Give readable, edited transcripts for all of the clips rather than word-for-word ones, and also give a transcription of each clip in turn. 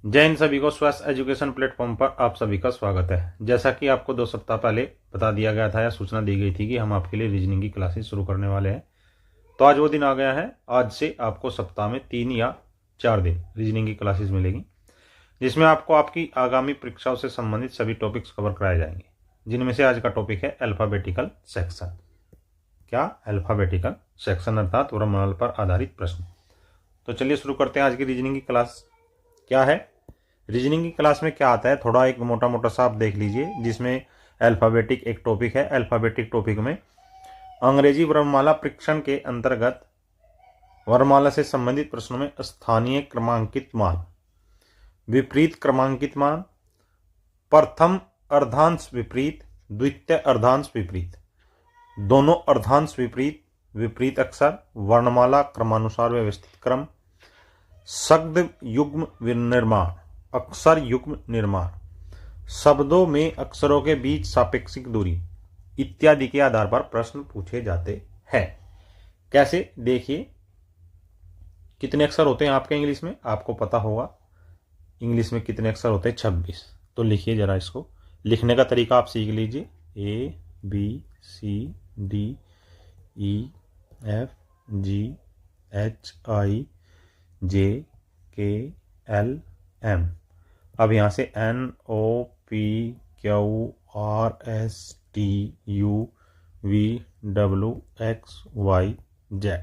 जय हिंद सभी को। स्वस्थ एजुकेशन प्लेटफॉर्म पर आप सभी का स्वागत है। जैसा कि आपको 2 सप्ताह पहले बता दिया गया था या सूचना दी गई थी कि हम आपके लिए रीजनिंग की क्लासेस शुरू करने वाले हैं, तो आज वो दिन आ गया है। आज से आपको सप्ताह में 3 या 4 दिन रीजनिंग की क्लासेस मिलेगी, जिसमें आपको आपकी आगामी परीक्षाओं से संबंधित सभी टॉपिक्स कवर कराए जाएंगे, जिनमें से आज का टॉपिक है अल्फाबेटिकल सेक्शन। क्या? अल्फाबेटिकल सेक्शन अर्थात वर्णमाला पर आधारित प्रश्न। तो चलिए शुरू करते हैं आज की रीजनिंग की क्लास। क्या है रीजनिंग की क्लास में क्या आता है, थोड़ा एक मोटा मोटा सा आप देख लीजिए, जिसमें अल्फ़ाबेटिक एक टॉपिक है। अल्फ़ाबेटिक टॉपिक में अंग्रेजी वर्णमाला परीक्षण के अंतर्गत वर्णमाला से संबंधित प्रश्नों में स्थानीय क्रमांकित मान, विपरीत क्रमांकित मान, प्रथम अर्धांश विपरीत, द्वितीय अर्धांश विपरीत, दोनों अर्धांश विपरीत, विपरीत अक्षर, वर्णमाला क्रमानुसार व्यवस्थित क्रम, शब्द युग्म निर्माण, अक्षर युग्म निर्माण, शब्दों में अक्षरों के बीच सापेक्षिक दूरी इत्यादि के आधार पर प्रश्न पूछे जाते हैं। कैसे? देखिए, कितने अक्षर होते हैं आपके इंग्लिश में, आपको पता होगा इंग्लिश में कितने अक्षर होते हैं, 26। तो लिखिए जरा, इसको लिखने का तरीका आप सीख लीजिए। ABCDEFGHIJKLM। अब यहाँ से NOPQRSTUVWXYZ।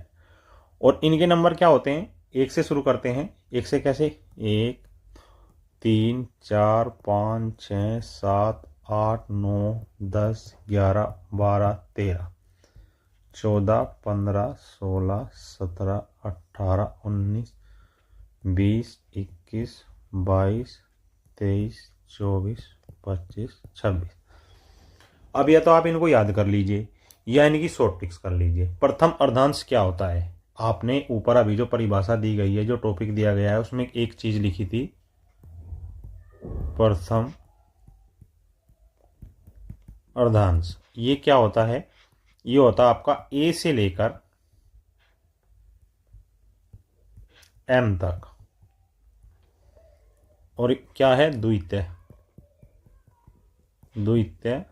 और इनके नंबर क्या होते हैं? 1 से शुरू करते हैं। 1 से कैसे? 1 3 4 5 6 7 8 9 10 11 12 13 14 15 16 17 18 19 20 21 22 23 24 25 26। अब या तो आप इनको याद कर लीजिए या इनकी शॉर्ट ट्रिक्स कर लीजिए। प्रथम अर्धांश क्या होता है? आपने ऊपर अभी जो परिभाषा दी गई है, जो टॉपिक दिया गया है, उसमें एक चीज लिखी थी, प्रथम अर्धांश। ये क्या होता है? ये होता है आपका ए से लेकर एम तक। और क्या है? द्वितीय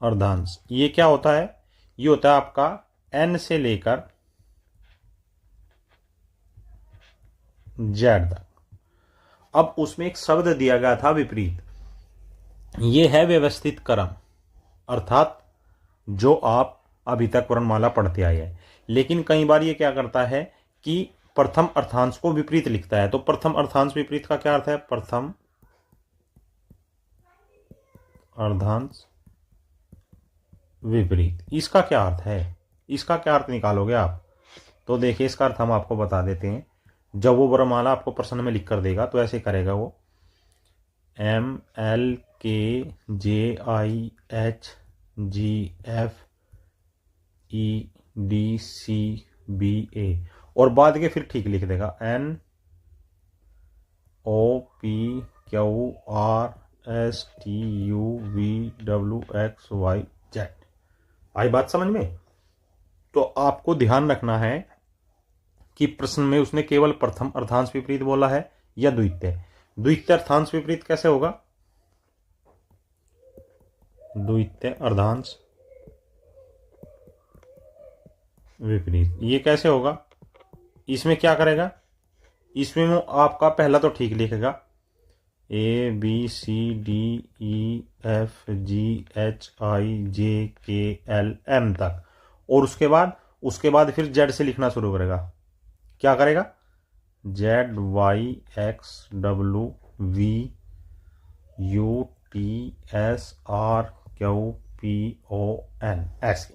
अर्धांश। ये क्या होता है? ये होता है आपका एन से लेकर जेड तक। अब उसमें एक शब्द दिया गया था विपरीत। ये है व्यवस्थित क्रम, अर्थात जो आप अभी तक वर्णमाला पढ़ते आए हैं। लेकिन कई बार ये क्या करता है कि प्रथम अर्थांश को विपरीत लिखता है। तो प्रथम अर्थांश विपरीत का क्या अर्थ है? प्रथम अर्धांश विपरीत, इसका क्या अर्थ है? इसका क्या अर्थ निकालोगे आप? तो देखिए, इसका अर्थ हम आपको बता देते हैं। जब वो वर्णमाला आपको प्रश्न में लिख कर देगा तो ऐसे करेगा वो, MLKJIHGFEDCBA, और बाद के फिर ठीक लिख देगा NOPQRSTUVWXYZ। आई बात समझ में? तो आपको ध्यान रखना है कि प्रश्न में उसने केवल प्रथम अर्थांश विपरीत बोला है या द्वितीय अर्थांश विपरीत कैसे होगा? द्वितीय अर्धांश विपरीत ये कैसे होगा? इसमें क्या करेगा? इसमें वो आपका पहला तो ठीक लिखेगा, ABCDEFGHIJKLM तक, और उसके बाद फिर जेड से लिखना शुरू करेगा। क्या करेगा? ZYXWVUTSRQPON, ऐसे।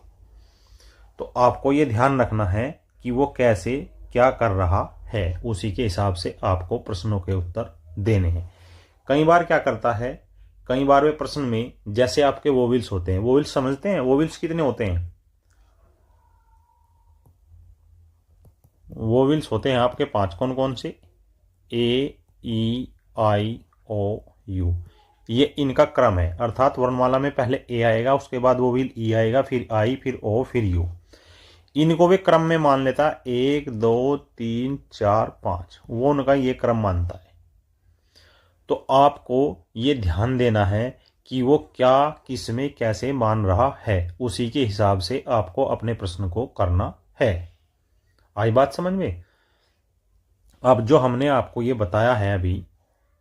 तो आपको ये ध्यान रखना है कि वो कैसे क्या कर रहा है, उसी के हिसाब से आपको प्रश्नों के उत्तर देने हैं। कई बार क्या करता है, कई बार वे प्रश्न में जैसे आपके वोविल्स होते हैं, वोविल्स समझते हैं? वोविल्स कितने होते हैं? वोविल्स होते हैं आपके 5। कौन कौन से? AEIOU। ये इनका क्रम है, अर्थात वर्णमाला में पहले ए आएगा, उसके बाद वोविल ई आएगा, फिर आई, फिर ओ, फिर यू। इनको वे क्रम में मान लेता है 1 2 3 4 5, वो उनका ये क्रम मानता है। तो आपको ये ध्यान देना है कि वो क्या किस में कैसे मान रहा है, उसी के हिसाब से आपको अपने प्रश्न को करना है। आई बात समझ में? अब जो हमने आपको ये बताया है अभी,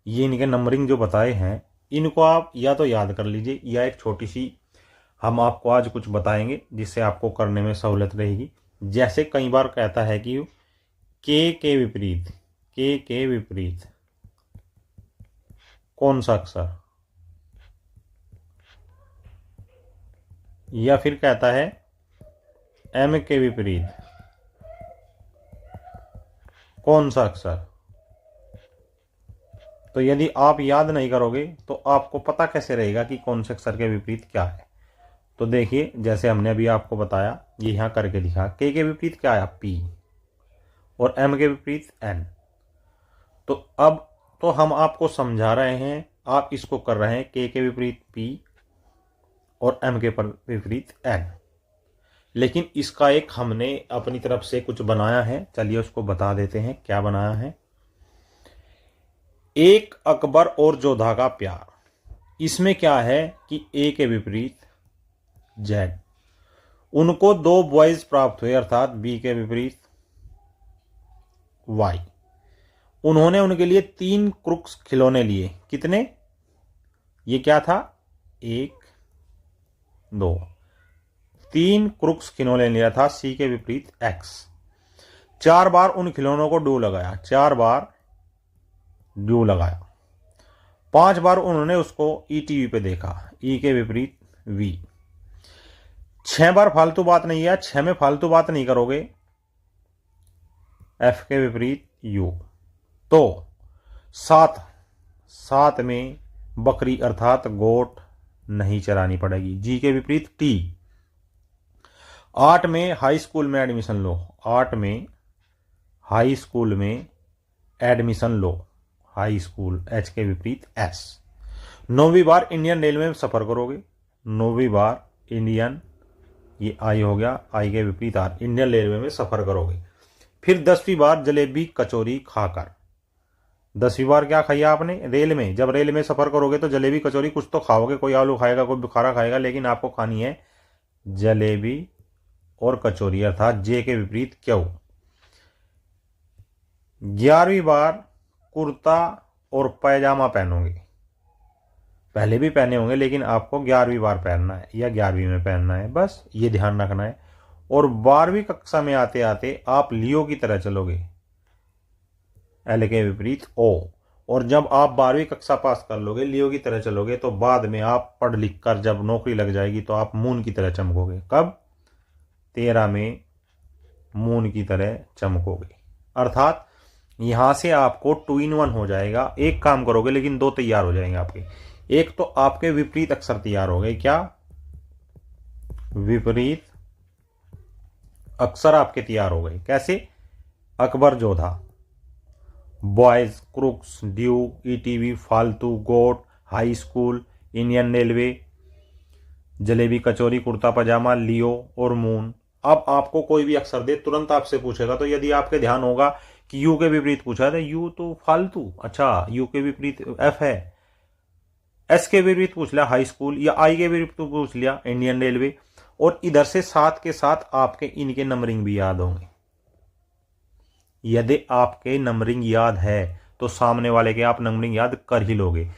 ये इनके नंबरिंग जो बताए हैं, इनको आप या तो याद कर लीजिए या एक छोटी सी हम आपको आज कुछ बताएंगे जिससे आपको करने में सहूलत रहेगी। जैसे कई बार कहता है कि के विपरीत, के विपरीत कौन सा अक्षर, या फिर कहता है एम के विपरीत कौन सा अक्षर। तो यदि आप याद नहीं करोगे तो आपको पता कैसे रहेगा कि कौन से अक्षर के विपरीत क्या है। तो देखिए, जैसे हमने अभी आपको बताया, ये यहां करके दिखा, के विपरीत क्या आया, पी, और एम के विपरीत एन। तो अब तो हम आपको समझा रहे हैं, आप इसको कर रहे हैं, के विपरीत पी और एम के विपरीत एन। लेकिन इसका एक हमने अपनी तरफ से कुछ बनाया है, चलिए उसको बता देते हैं क्या बनाया है। एक अकबर और जोधा का प्यार, इसमें क्या है कि ए के विपरीत जेड, उनको 2 बॉयज प्राप्त हुए अर्थात बी के विपरीत वाई। उन्होंने उनके लिए 3 क्रुक्स खिलौने लिए, कितने, ये क्या था, 1 2, 3 क्रुक्स खिलौने लिया था सी के विपरीत एक्स। 4 बार उन खिलौनों को डू लगाया, 4 बार डू लगाया। 5 बार उन्होंने उसको ई टीवी पे देखा, ई के विपरीत वी। 6 बार फालतू बात नहीं है, 6 में फालतू बात नहीं करोगे, एफ के विपरीत यू। तो 7 में बकरी अर्थात गोट नहीं चरानी पड़ेगी, जी के विपरीत टी। 8 में हाई स्कूल में एडमिशन लो, 8 में हाई स्कूल में एडमिशन लो, हाई स्कूल, एच के विपरीत एस। 9वीं बार इंडियन रेलवे में सफर करोगे, 9वीं बार इंडियन, ये आई हो गया, आई के विपरीत आर, इंडियन रेलवे में सफर करोगे। फिर 10वीं बार जलेबी कचौरी खाकर, 10वीं बार क्या खाई आपने, रेल में, जब रेल में सफर करोगे तो जलेबी कचौरी कुछ तो खाओगे, कोई आलू खाएगा कोई बुखारा खाएगा, लेकिन आपको खानी है जलेबी और कचौरी अर्थात जे के विपरीत क्यों। 11वीं बार कुर्ता और पैजामा पहनोगे, पहले भी पहने होंगे लेकिन आपको 11वीं बार पहनना है या 11वीं में पहनना है, बस ये ध्यान रखना है। और 12वीं कक्षा में आते आते आप लियो की तरह चलोगे, एल के विपरीत ओ। और जब आप 12वीं कक्षा पास कर लोगे, लियो की तरह चलोगे, तो बाद में आप पढ़ लिख कर जब नौकरी लग जाएगी तो आप मून की तरह चमकोगे। कब, 13 में मून की तरह चमकोगे। अर्थात यहां से आपको 2 in 1 हो जाएगा, एक काम करोगे लेकिन 2 तैयार हो जाएंगे आपके। एक तो आपके विपरीत अक्षर तैयार हो गए, क्या, विपरीत अक्षर आपके तैयार हो गए, कैसे, Akbar Jodha, boys crooks due ETV फालतू goat high school Indian railway jalebi kachori kurta pajama Leo और मून। अब आपको कोई भी अक्षर दे तुरंत आपसे पूछेगा, तो यदि आपके ध्यान होगा कि यू के विपरीत पूछा था, यू तो फालतू, अच्छा यू के विपरीत एफ है, एस के विपरीत पूछ लिया हाई स्कूल, या आई के विपरीत पूछ लिया इंडियन रेलवे। और इधर से साथ के साथ आपके इनके नंबरिंग भी याद होंगे। यदि आपके नंबरिंग याद है तो सामने वाले के आप नंबरिंग याद कर ही लोगे।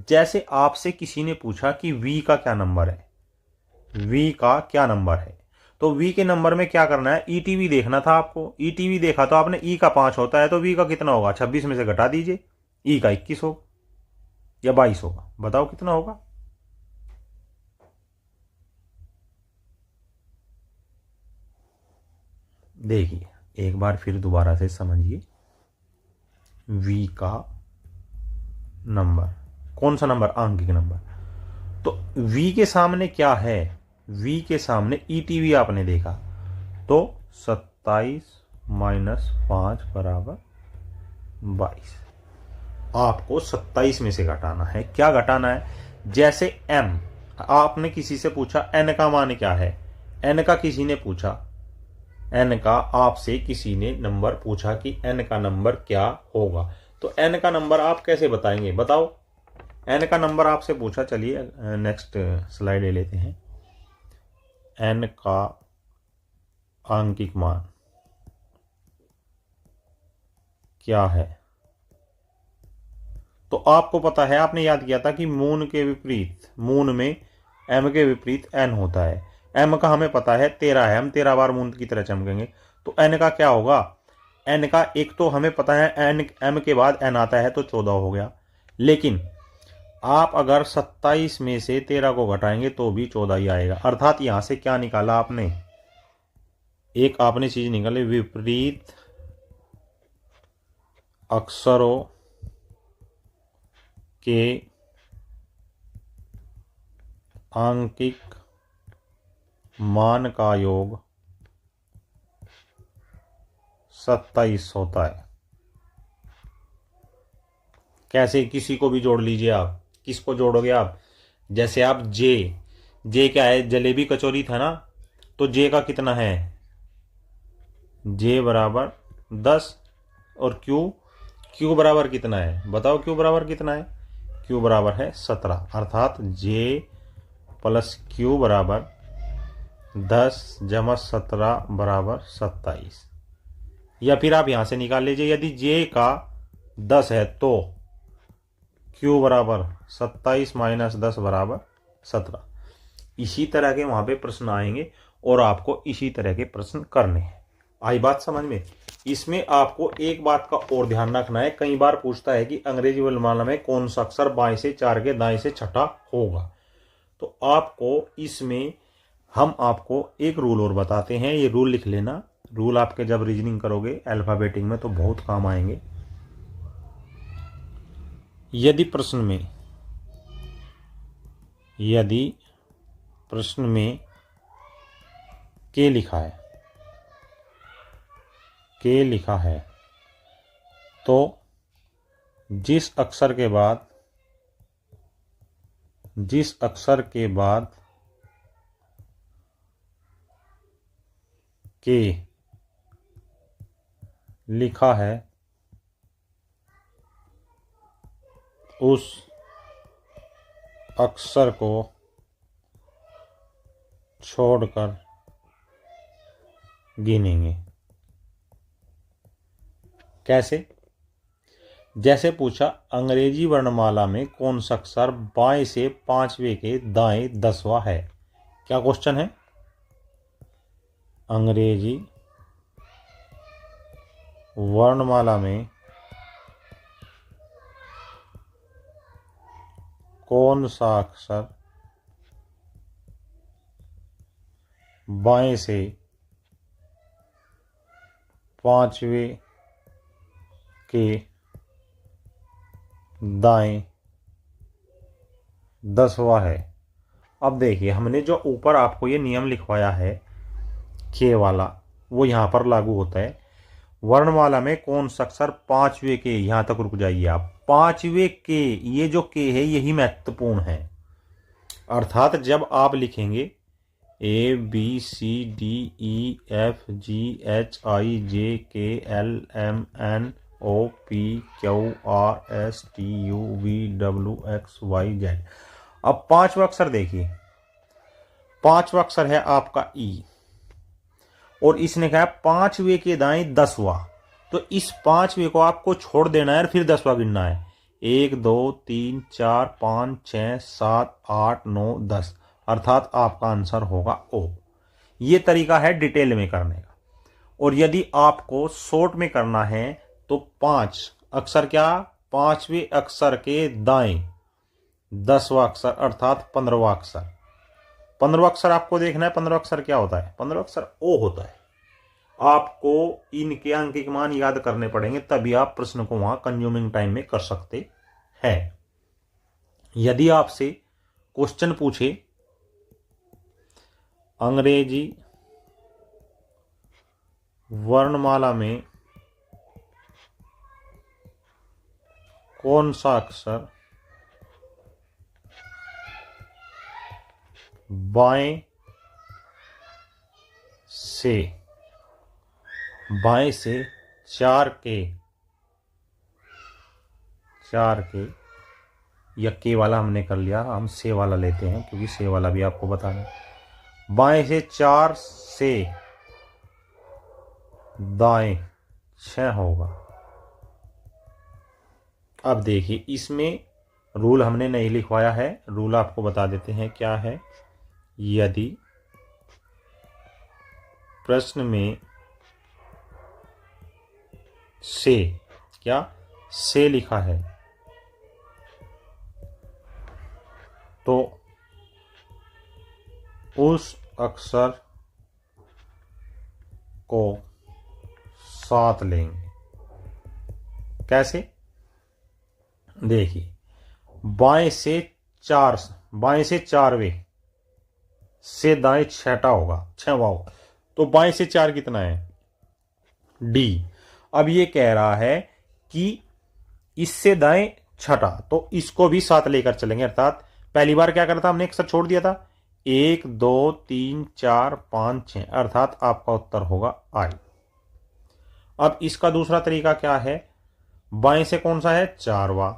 जैसे आपसे किसी ने पूछा कि वी का क्या नंबर है, वी का क्या नंबर है, तो वी के नंबर में क्या करना है, ईटीवी देखना था आपको। ईटीवी देखा तो आपने ई का 5 होता है, तो वी का कितना होगा, 26 में से घटा दीजिए, ई का 21 होगा या 22 होगा, बताओ कितना होगा। देखिए एक बार फिर दोबारा से समझिए, वी का नंबर, कौन सा नंबर, आंगिक नंबर। तो वी के सामने क्या है, वी के सामने ईटीवी आपने देखा, तो 27 माइनस 5 बराबर 22। आपको 27 में से घटाना है, क्या घटाना है, जैसे m, आपने किसी से पूछा n का मान क्या है, n का किसी ने पूछा, n का आपसे किसी ने नंबर पूछा कि n का नंबर क्या होगा, तो n का नंबर आप कैसे बताएंगे, बताओ। n का नंबर आपसे पूछा, चलिए नेक्स्ट स्लाइड ले लेते हैं। n का आंकिक मान क्या है, तो आपको पता है, आपने याद किया था कि मून के विपरीत, मून में m के विपरीत n होता है। m का हमें पता है 13 है, हम 13 बार मून की तरह चमकेंगे। तो n का क्या होगा, n का एक तो हमें पता है n, m के बाद n आता है तो 14 हो गया। लेकिन आप अगर 27 में से 13 को घटाएंगे तो भी 14 ही आएगा। अर्थात यहां से क्या निकाला आपने, एक आपने चीज निकाली, विपरीत अक्षरों के आंकिक मान का योग 27 होता है। कैसे, किसी को भी जोड़ लीजिए आप, किसको जोड़ोगे आप, जैसे आप जे क्या है, जलेबी कचौरी था ना, तो जे का कितना है, जे बराबर 10, और क्यू बराबर कितना है, बताओ क्यू बराबर कितना है, क्यू बराबर है 17। अर्थात जे प्लस क्यू बराबर 10 जमा 17 बराबर 27। या फिर आप यहां से निकाल लीजिए, यदि जे का 10 है तो क्यू बराबर 27 माइनस 10 बराबर 17। इसी तरह के वहां पे प्रश्न आएंगे और आपको इसी तरह के प्रश्न करने हैं। आई बात समझ में। इसमें आपको एक बात का और ध्यान रखना है, कई बार पूछता है कि अंग्रेजी वर्णमाला में कौन सा अक्षर बाएं से 4 के दाएं से छठा होगा। तो आपको इसमें हम आपको एक रूल और बताते हैं, ये रूल लिख लेना। रूल आपके जब रीजनिंग करोगे अल्फाबेटिक में तो बहुत काम आएंगे। यदि प्रश्न में के लिखा है तो जिस अक्षर के बाद के लिखा है उस अक्षर को छोड़कर गिनेंगे। कैसे, जैसे पूछा अंग्रेजी वर्णमाला में कौन सा अक्षर बाएं से 5वें के दाएं 10वां है। क्या क्वेश्चन है, अंग्रेजी वर्णमाला में कौन सा अक्षर बाएं से 5वें के दाएं 10वां है। अब देखिए, हमने जो ऊपर आपको ये नियम लिखवाया है के वाला, वो यहां पर लागू होता है। वर्णमाला में कौन सा अक्षर 5वें के, यहां तक रुक जाइए आप, 5वें के, ये जो के है यही महत्वपूर्ण है। अर्थात जब आप लिखेंगे A B C D E F G H I J K L M N O P Q R S T U V W X Y Z. अब पांचवा अक्षर देखिए, पांचवा अक्षर है आपका ई, और इसने कहा 5वें के दाएं 10वां, तो इस 5वें को आपको छोड़ देना है और फिर 10वां गिनना है। 1 2 3 4 5 6 7 8 9 10, अर्थात आपका आंसर होगा ओ। ये तरीका है डिटेल में करने का। और यदि आपको शॉर्ट में करना है तो 5 अक्षर, क्या 5वें अक्षर के दाएं 10वां अक्षर अर्थात 15वां अक्षर। 15वां अक्षर आपको देखना है, 15वां अक्षर क्या होता है, 15वां अक्षर ओ होता है। आपको इनके अंकिक मान याद करने पड़ेंगे, तभी आप प्रश्न को वहां कंज्यूमिंग टाइम में कर सकते हैं। यदि आपसे क्वेश्चन पूछे अंग्रेजी वर्णमाला में कौन सा अक्षर बाएं से बाएं से चार के या के वाला हमने कर लिया, हम से वाला लेते हैं क्योंकि से वाला भी आपको बताना है। बाएं से 4 से दाएं 6 होगा। अब देखिए इसमें रूल हमने नहीं लिखवाया है, रूल आपको बता देते हैं क्या है। यदि प्रश्न में से क्या से लिखा है तो उस अक्षर को साथ लेंगे। कैसे? देखिए बाएं से 4वें से दाएं 6 होगा, 6वां होगा, तो बाएं से 4 कितना है? डी। अब ये कह रहा है कि इससे दाएं 6, तो इसको भी साथ लेकर चलेंगे। अर्थात पहली बार क्या करता, हमने अक्षर छोड़ दिया था, 1 2 3 4 5 6, अर्थात आपका उत्तर होगा आई। अब इसका दूसरा तरीका क्या है, बाएं से कौन सा है? 4वां,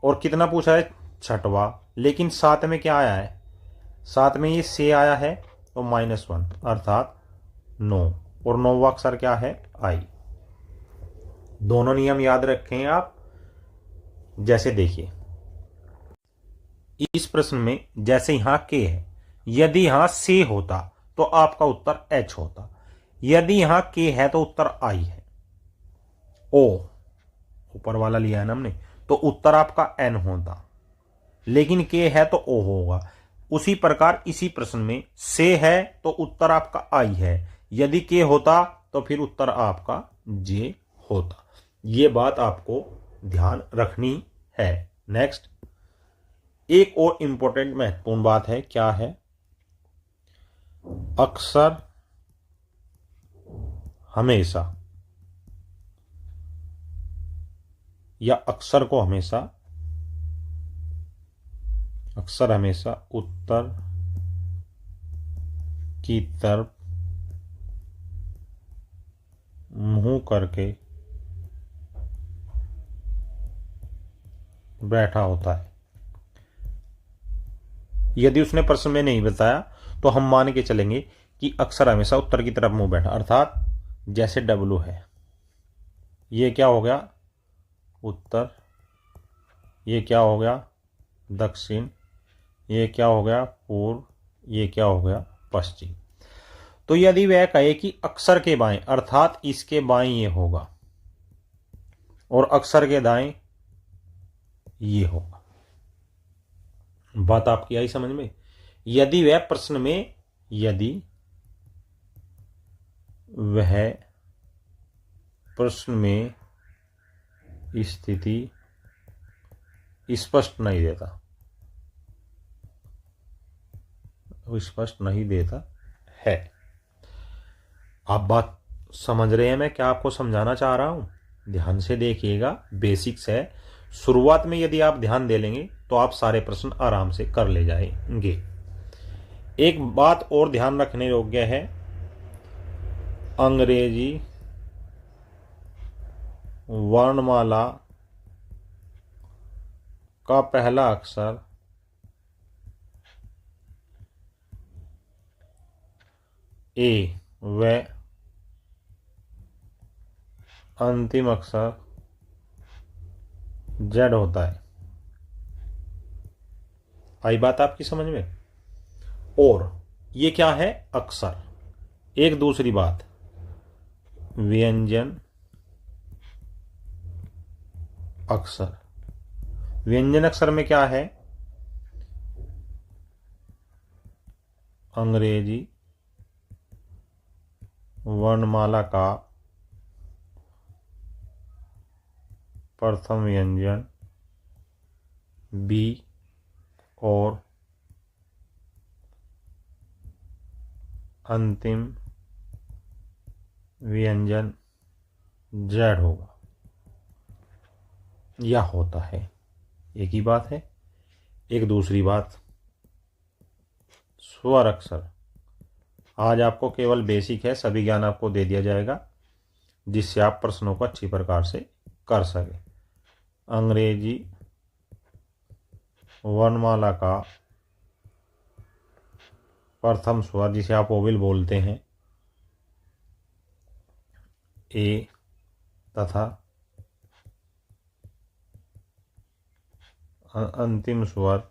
और कितना पूछा है? 6वां, लेकिन साथ में क्या आया है? साथ में ये से आया है, तो -1 अर्थात 9, और 9वां अक्षर क्या है? आई। दोनों नियम याद रखें आप। जैसे देखिए इस प्रश्न में जैसे यहां के है, यदि यहां से होता तो आपका उत्तर एच होता, यदि यहां के है तो उत्तर आई है। ओ ऊपर वाला लिया है ना हमने, तो उत्तर आपका एन होता, लेकिन के है तो ओ होगा। उसी प्रकार इसी प्रश्न में से है तो उत्तर आपका आई है, यदि के होता तो फिर उत्तर आपका जे होता। ये बात आपको ध्यान रखनी है। नेक्स्ट, एक और इंपॉर्टेंट महत्वपूर्ण बात है, क्या है? अक्षर हमेशा या अक्षर हमेशा उत्तर की तरफ मुंह करके बैठा होता है। यदि उसने प्रश्न में नहीं बताया तो हम मान के चलेंगे कि अक्षर हमेशा उत्तर की तरफ मुंह बैठा, अर्थात जैसे डब्लू है, ये क्या हो गया? उत्तर। ये क्या हो गया? दक्षिण। ये क्या हो गया? पूर्व। ये क्या हो गया? पश्चिम। तो यदि वह कहे कि अक्षर के बाएं, अर्थात इसके बाएं ये होगा, और अक्षर के दाएं ये होगा। बात आपकी आई समझ में? यदि वह प्रश्न में, यदि वह प्रश्न में स्थिति स्पष्ट नहीं देता है। आप बात समझ रहे हैं मैं क्या आपको समझाना चाह रहा हूं? ध्यान से देखिएगा, बेसिक्स है। शुरुआत में यदि आप ध्यान दे लेंगे तो आप सारे प्रश्न आराम से कर ले जाएंगे। एक बात और ध्यान रखने योग्य है, अंग्रेजी वर्णमाला का पहला अक्षर ए व अंतिम अक्षर जेड होता है। आई बात आपकी समझ में? और ये क्या है? अक्षर। एक दूसरी बात, व्यंजन अक्षर। व्यंजन अक्षर में क्या है? अंग्रेजी वर्णमाला का प्रथम व्यंजन बी और अंतिम व्यंजन जेड होगा, यह होता है। एक ही बात है। एक दूसरी बात, स्वर अक्षर। आज आपको केवल बेसिक है, सभी ज्ञान आपको दे दिया जाएगा। जिससे आप प्रश्नों को अच्छी प्रकार से कर सके। अंग्रेजी वर्णमाला का प्रथम स्वर जिसे आप ओविल बोलते हैं, ए तथा अंतिम स्वर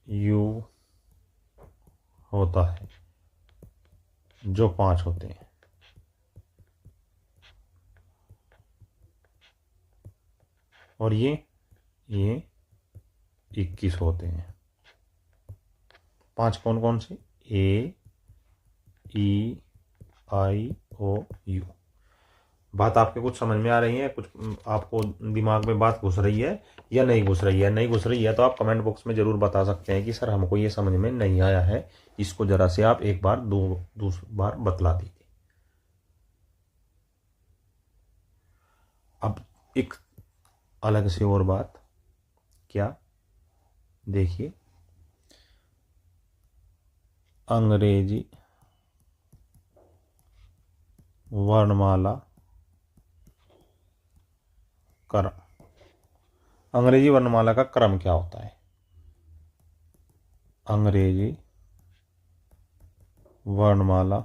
यू होता है, जो 5 होते हैं। और ये 21 होते हैं। 5 कौन कौन से? ए, ई, आई, ओ, यू। बात आपके कुछ समझ में आ रही है? कुछ आपको दिमाग में बात घुस रही है या नहीं घुस रही है? नहीं घुस रही है तो आप कमेंट बॉक्स में ज़रूर बता सकते हैं कि सर हमको ये समझ में नहीं आया है, इसको ज़रा से आप एक बार दूसरी बार बतला दीजिए। अब एक अलग से और बात क्या, देखिए, अंग्रेजी वर्णमाला क्रम। अंग्रेजी वर्णमाला का क्रम क्या होता है? अंग्रेजी वर्णमाला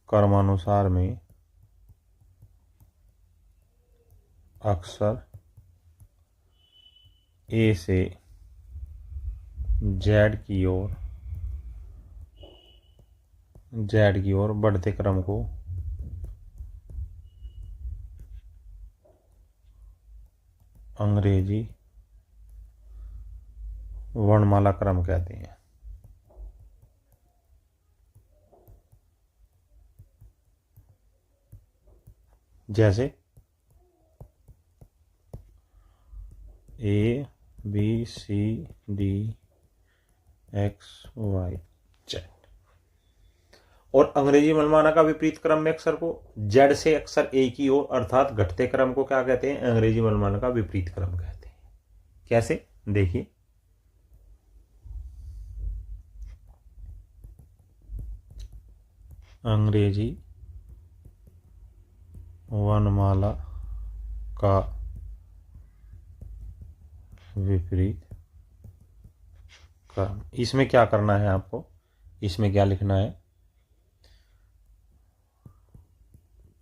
क्रमानुसार में अक्सर ए से जेड की ओर बढ़ते क्रम को अंग्रेजी वर्णमाला क्रम कहते हैं। जैसे ए, B, C, D, x, Y, Z. और अंग्रेजी वर्णमाला का विपरीत क्रम में अक्षर को जेड से अक्षर ए की ओर अर्थात घटते क्रम को क्या कहते हैं? अंग्रेजी वर्णमाला का विपरीत क्रम कहते हैं। कैसे? देखिए, अंग्रेजी वर्णमाला का विपरीत क्रम। इसमें क्या करना है आपको? इसमें क्या लिखना है?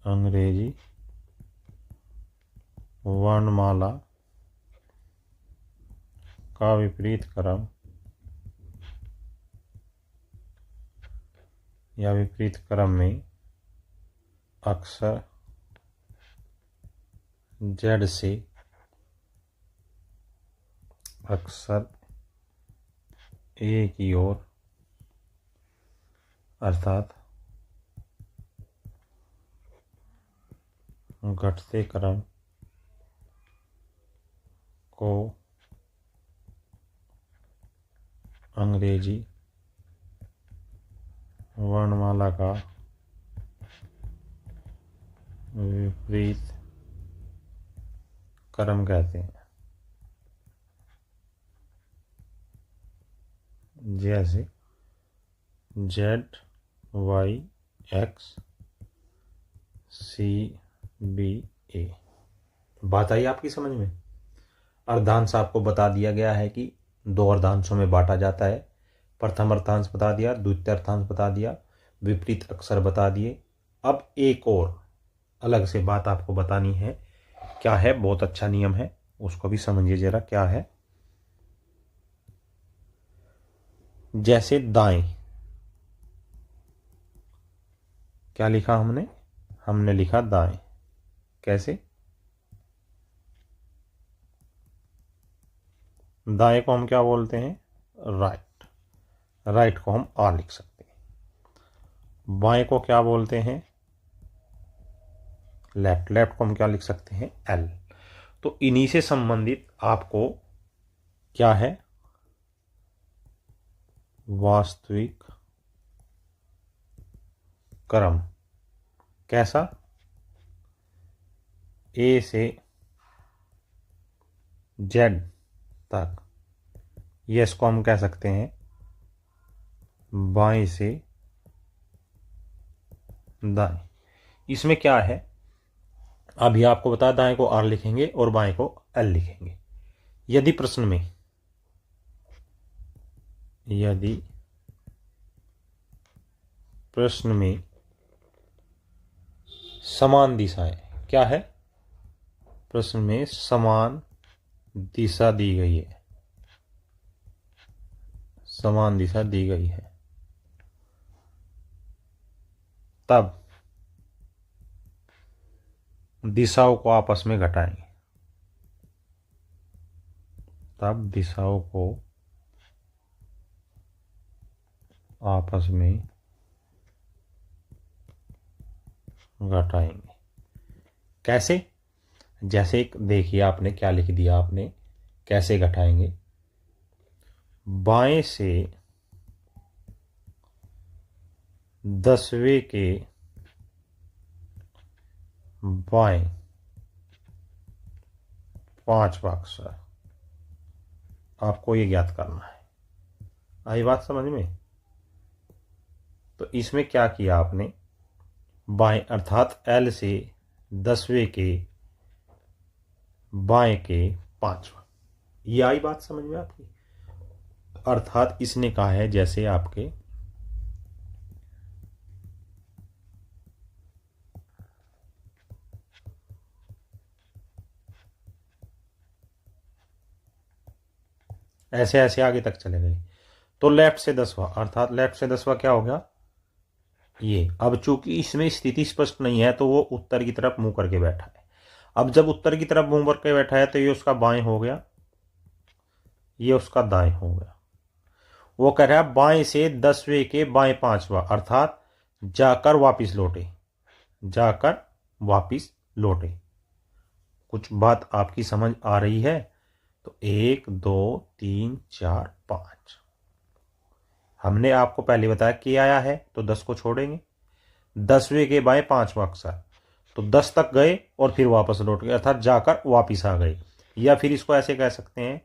अंग्रेजी वर्णमाला का विपरीत क्रम या विपरीत क्रम में अक्षर जेड से अक्षर ए की ओर अर्थात घटते क्रम को अंग्रेजी वर्णमाला का विपरीत क्रम कहते हैं। जैसे जेड, वाई, एक्स, सी, बी, ए। बात आई आपकी समझ में? अर्धांश आपको बता दिया गया है कि 2 अर्धांशों में बांटा जाता है। प्रथम अर्थांश बता दिया, द्वितीय अर्थांश बता दिया, विपरीत अक्षर बता दिए। अब एक और अलग से बात आपको बतानी है। क्या है? बहुत अच्छा नियम है, उसको भी समझिए जरा। क्या है? जैसे दाएं, क्या लिखा हमने लिखा दाएं। कैसे? दाएं को हम क्या बोलते हैं? राइट। राइट को हम आर लिख सकते हैं। बाएं को क्या बोलते हैं? लेफ्ट। लेफ्ट को हम क्या लिख सकते हैं? एल। तो इन्हीं से संबंधित आपको क्या है? वास्तविक क्रम। कैसा? ए से जेड तक, ये इसको हम कह सकते हैं बाएं से दाएं। इसमें क्या है, अभी आपको बताया दाएं को R लिखेंगे और बाएं को L लिखेंगे। यदि प्रश्न में समान दिशाएं, क्या है, प्रश्न में समान दिशा दी गई है, समान दिशा दी गई है, तब दिशाओं को आपस में घटाएंगे, तब दिशाओं को आपस में घटाएंगे। कैसे, जैसे देखिए आपने क्या लिख दिया, आपने कैसे घटाएंगे, बाएं से 10वें के बाएं 5वां अक्षर, आपको ये ज्ञात करना है। आई बात समझ में? तो इसमें क्या किया आपने, बाएं अर्थात L से 10वें के बाएं के 5वां, ये आई बात समझ में आपकी? अर्थात इसने कहा है जैसे आपके ऐसे ऐसे आगे तक चले गए, तो लेफ्ट से 10वां, अर्थात लेफ्ट से 10वां क्या हो गया ये। अब चूंकि इसमें स्थिति स्पष्ट नहीं है तो वो उत्तर की तरफ मुंह करके बैठा है। अब जब उत्तर की तरफ मुंह करके बैठा है तो ये उसका बाएं हो गया, ये उसका दाएं हो गया। वो कह रहा है बाएं से 10वें के बाएं 5वां, अर्थात जाकर वापिस लौटे, जाकर वापिस लौटे। कुछ बात आपकी समझ आ रही है? तो 1 2 3 4 5, हमने आपको पहले बताया कि आया है तो 10 को छोड़ेंगे, 10वें के बाएं 5वां अक्षर, तो 10 तक गए और फिर वापस लौट गए, अर्थात जाकर वापिस आ गए। या फिर इसको ऐसे कह सकते हैं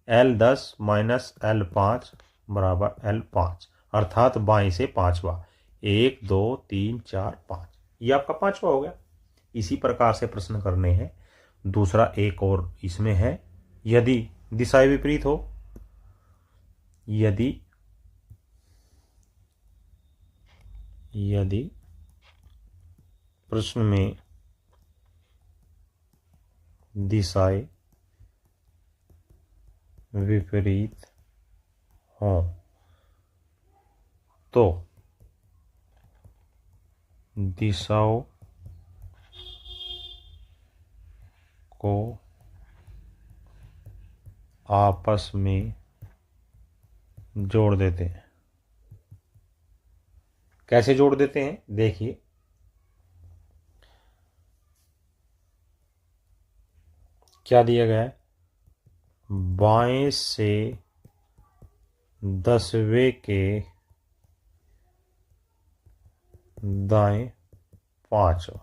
L10 माइनस L5 बराबर L5, अर्थात बाएं से 5वां, 1 2 3 4 5, ये आपका 5वां हो गया। इसी प्रकार से प्रश्न करने हैं। दूसरा एक और इसमें है, यदि दिशाएं विपरीत हो, यदि प्रश्न में दिशाएं विपरीत हो तो दिशाओं को आपस में जोड़ देते हैं। कैसे जोड़ देते हैं, देखिए क्या दिया गया है, बाएं से 10वें के दाएं 5वां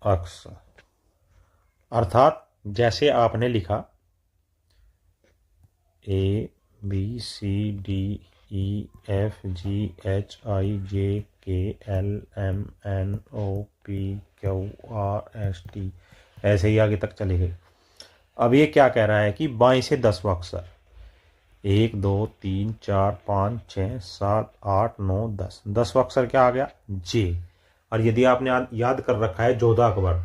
अक्षर, अर्थात जैसे आपने लिखा ABCDEFGHIJKLMNOPQRST, ऐसे ही आगे तक चले गए। अब ये क्या कह रहा है कि बाएं से 10वां अक्षर, 1 2 3 4 5 6 7 8 9 10, 10वां अक्षर क्या आ गया, J। और यदि आपने याद कर रखा है जोधा अकबर,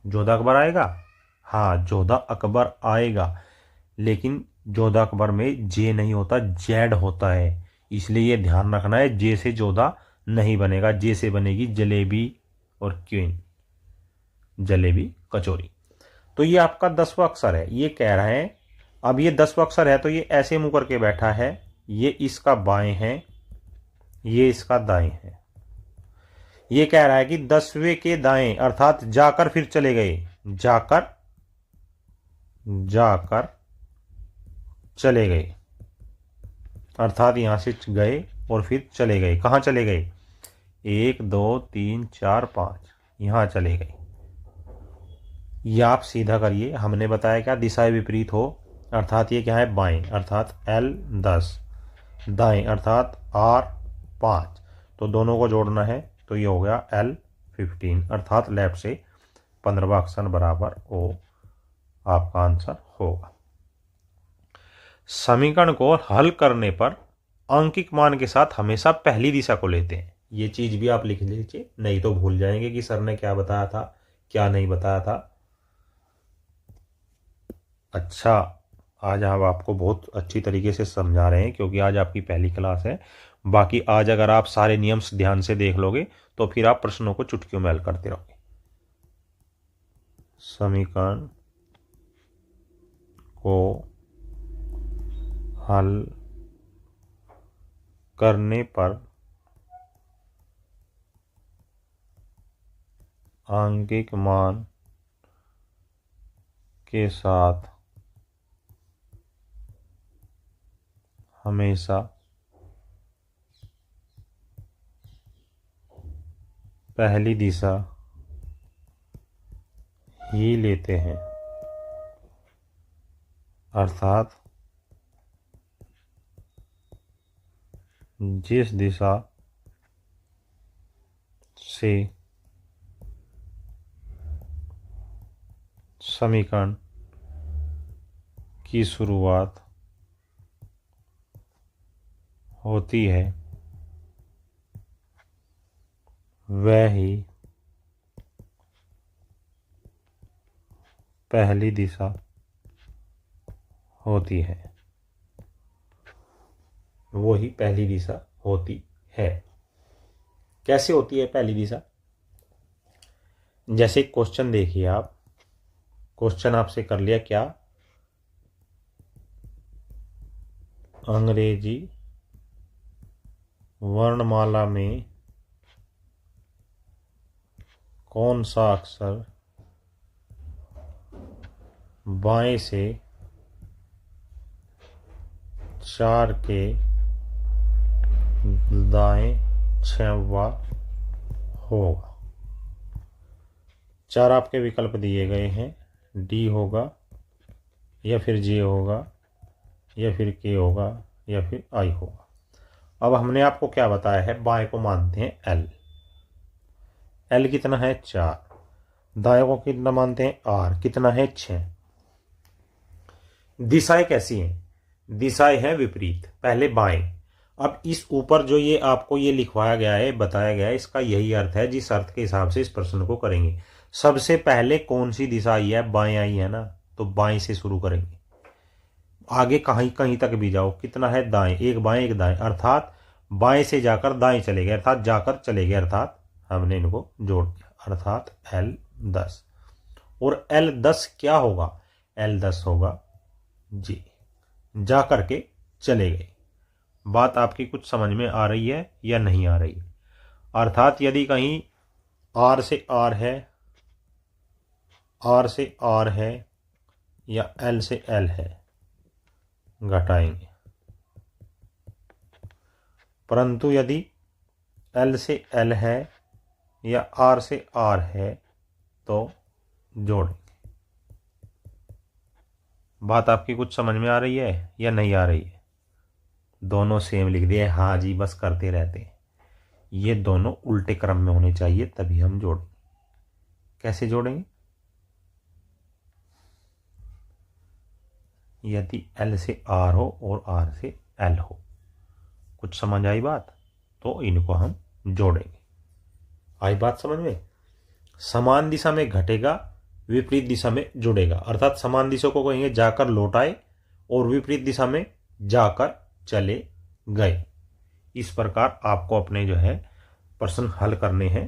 जोधा अकबर आएगा, हाँ जोधा अकबर आएगा, लेकिन जोधा अकबर में जे नहीं होता, जेड होता है, इसलिए ये ध्यान रखना है, जे से जोधा नहीं बनेगा, जे से बनेगी जलेबी और क्वीन, जलेबी कचौरी। तो ये आपका 10वां अक्षर है, ये कह रहे हैं। अब ये 10वां अक्षर है तो ये ऐसे मुंह करके बैठा है, ये इसका बाएं है, ये इसका दाएं है। ये कह रहा है कि 10वें के दाएं, अर्थात जाकर फिर चले गए, जाकर चले गए, अर्थात यहां से गए और फिर चले गए। कहां चले गए, 1 2 3 4 5, यहां चले गए। ये आप सीधा करिए, हमने बताया क्या, दिशाएं विपरीत हो, अर्थात ये क्या है, बाएं, अर्थात L10, दाएं अर्थात R5, तो दोनों को जोड़ना है, तो ये हो गया L15, अर्थात लेफ्ट से 15वां अक्षर बराबर O आपका आंसर होगा। समीकरण को हल करने पर अंकिक मान के साथ हमेशा पहली दिशा को लेते हैं। ये चीज भी आप लिख लीजिए, नहीं तो भूल जाएंगे कि सर ने क्या बताया था, क्या नहीं बताया था। अच्छा, आज हम आपको बहुत अच्छी तरीके से समझा रहे हैं क्योंकि आज आपकी पहली क्लास है। बाकी आज अगर आप सारे नियम ध्यान से देख लोगे तो फिर आप प्रश्नों को चुटकियों में हल करते रहोगे। समीकरण को हल करने पर अंकिक मान के साथ हमेशा पहली दिशा ही लेते हैं, अर्थात जिस दिशा से समीकरण की शुरुआत होती है वह ही पहली दिशा होती है, वो ही पहली दिशा होती है। कैसे होती है पहली दिशा? जैसे क्वेश्चन देखिए आप, क्वेश्चन आपसे कर लिया क्या, अंग्रेजी वर्णमाला में कौन सा अक्षर बाएं से 4 के दाएं 6वां होगा। 4 आपके विकल्प दिए गए हैं, डी होगा या फिर जे होगा या फिर के होगा या फिर आई होगा। अब हमने आपको क्या बताया है, बाएं को मानते हैं एल। एल कितना है 4, दाएं को कितना मानते हैं आर, कितना है 6। दिशाएं कैसी हैं? दिशाएं हैं विपरीत, पहले बाएं। अब इस ऊपर जो ये आपको ये लिखवाया गया है, बताया गया है, इसका यही अर्थ है जिस अर्थ के हिसाब से इस प्रश्न को करेंगे। सबसे पहले कौन सी दिशा आई है, बाएं आई है ना, तो बाएं से शुरू करेंगे। आगे कहीं कहीं तक भी जाओ, कितना है दाएं, एक बाएं एक दाएं, अर्थात बाएं से जाकर दाएं चले गए, अर्थात जाकर चले गए, अर्थात हमने इनको जोड़ दिया, अर्थात L10। और L10 क्या होगा, L10 होगा जी, जा करके चले गए। बात आपकी कुछ समझ में आ रही है या नहीं आ रही है? अर्थात यदि कहीं R से R है, R से R है या L से L है, घटाएंगे। परंतु यदि L से L है या R से R है तो जोड़ेंगे। बात आपकी कुछ समझ में आ रही है या नहीं आ रही है? दोनों सेम लिख दिए, हाँ जी बस करते रहते हैं। ये दोनों उल्टे क्रम में होने चाहिए तभी हम जोड़ेंगे। कैसे जोड़ेंगे? यदि L से R हो और R से L हो, कुछ समझ आई बात, तो इनको हम जोड़ेंगे। आई बात समझ में? समान दिशा में घटेगा, विपरीत दिशा में जुड़ेगा, अर्थात समान दिशा को कहेंगे जाकर लौट आए और विपरीत दिशा में जाकर चले गए। इस प्रकार आपको अपने जो है प्रश्न हल करने हैं।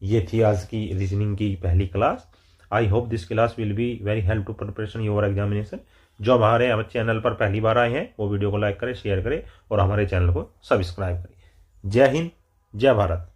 ये थी आज की रीजनिंग की पहली class. I hope this class will be very help to preparation your examination. जो हमारे चैनल पर पहली बार आए हैं वो वीडियो को लाइक करें, शेयर करें और हमारे चैनल को सब्सक्राइब करें। जय हिंद, जय भारत।